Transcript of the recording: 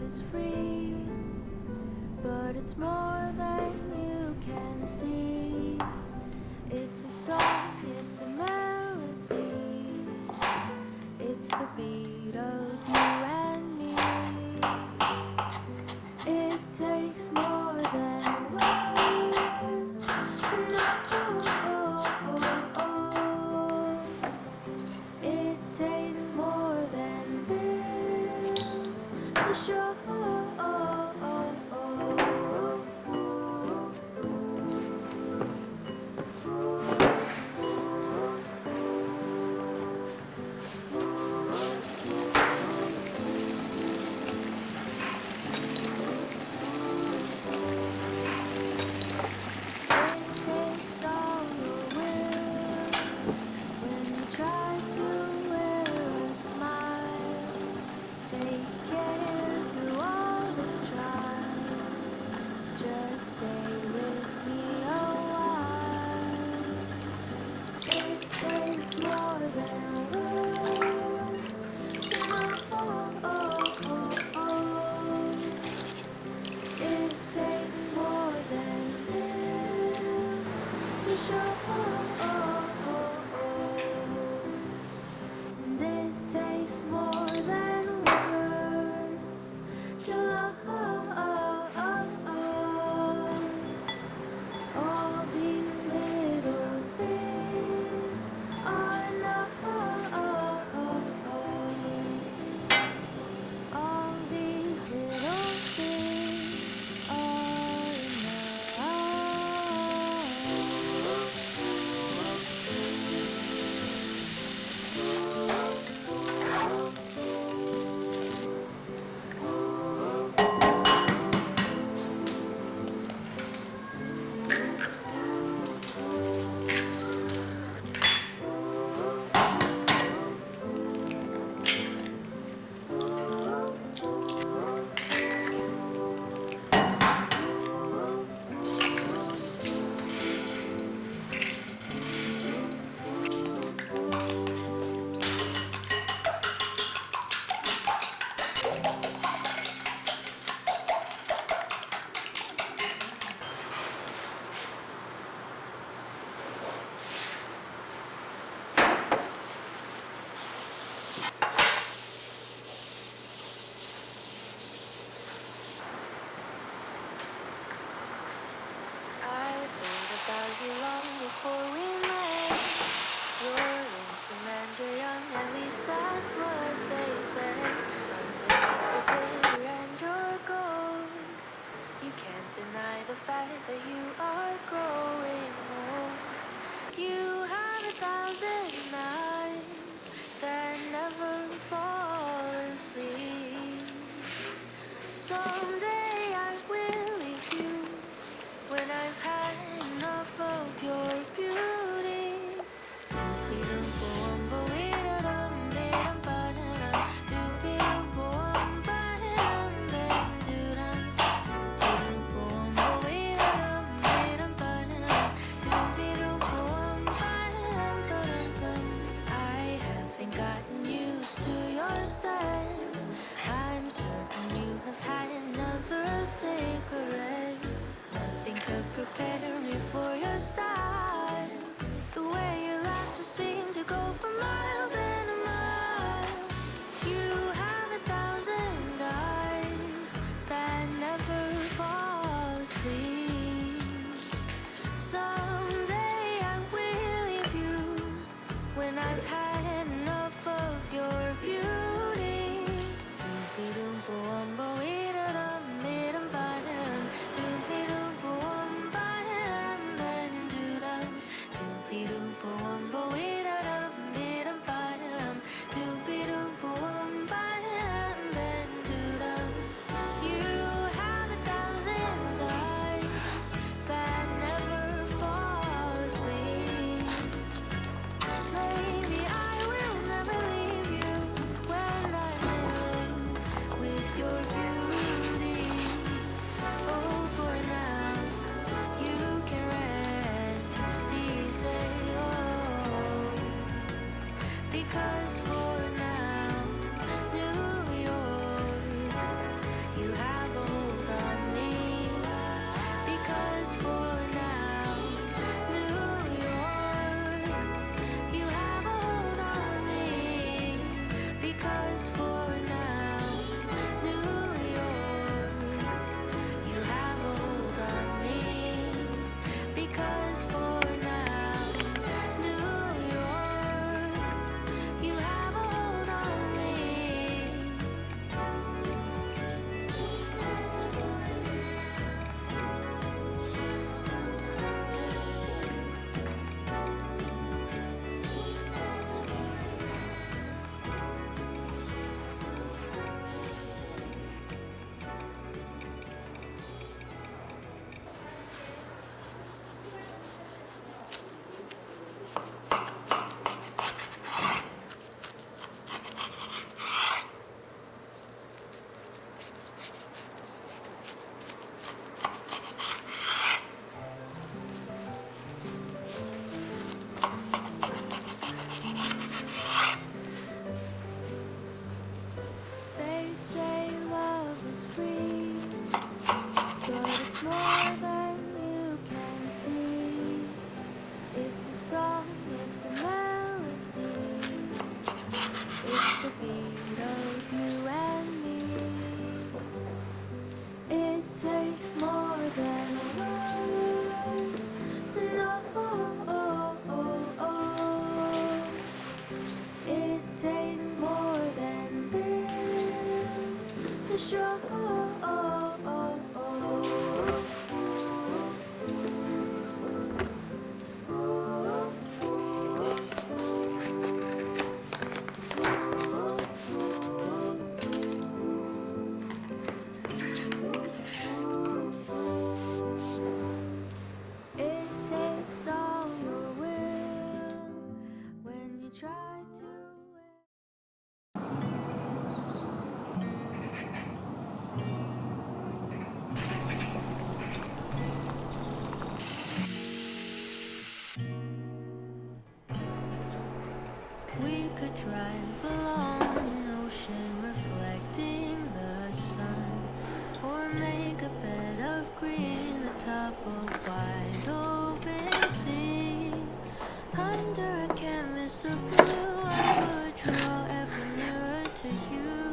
is free, but it's more than you can see. It's a song, it's a melody, it's the beat of you and me. It takes more than words to know. It takes more than this to show. Long before we met, you're handsome and you're young, at least that's what they say. Underneath the glitter and your gold, you can't deny the fact that you are growing old. You have 1,000 eyes that never fall asleep. Someday I will leave you when I've had enough of your beauty. I haven't gotten used to your scent. I'm certain you have had another cigarette. Nothing could prepare me for your style. The way your laughter seemed to go for miles and miles. You have 1,000 eyes that never fall asleep. Someday I will leave you when I've had enough of your beauty. Doopy-doop-boom-bo-ee-da-dum-ee-dum-ba-dum. Doopy-doop-boom-ba-dum. Because for now, New York, you have a hold on me. Because for now, New York, you have a hold on me. Because for now, New York, you have a hold on me. They say love is free, but it's more than you can see. It's a song, it's a melody, it's the beat of you and me. It takes more than a word to know. It takes more than this to show. It takes all your will when you try to. We could drive along an ocean reflecting the sun, or make a bed of green atop a wide open sea. Under a canvas of blue, I would draw ever nearer to you.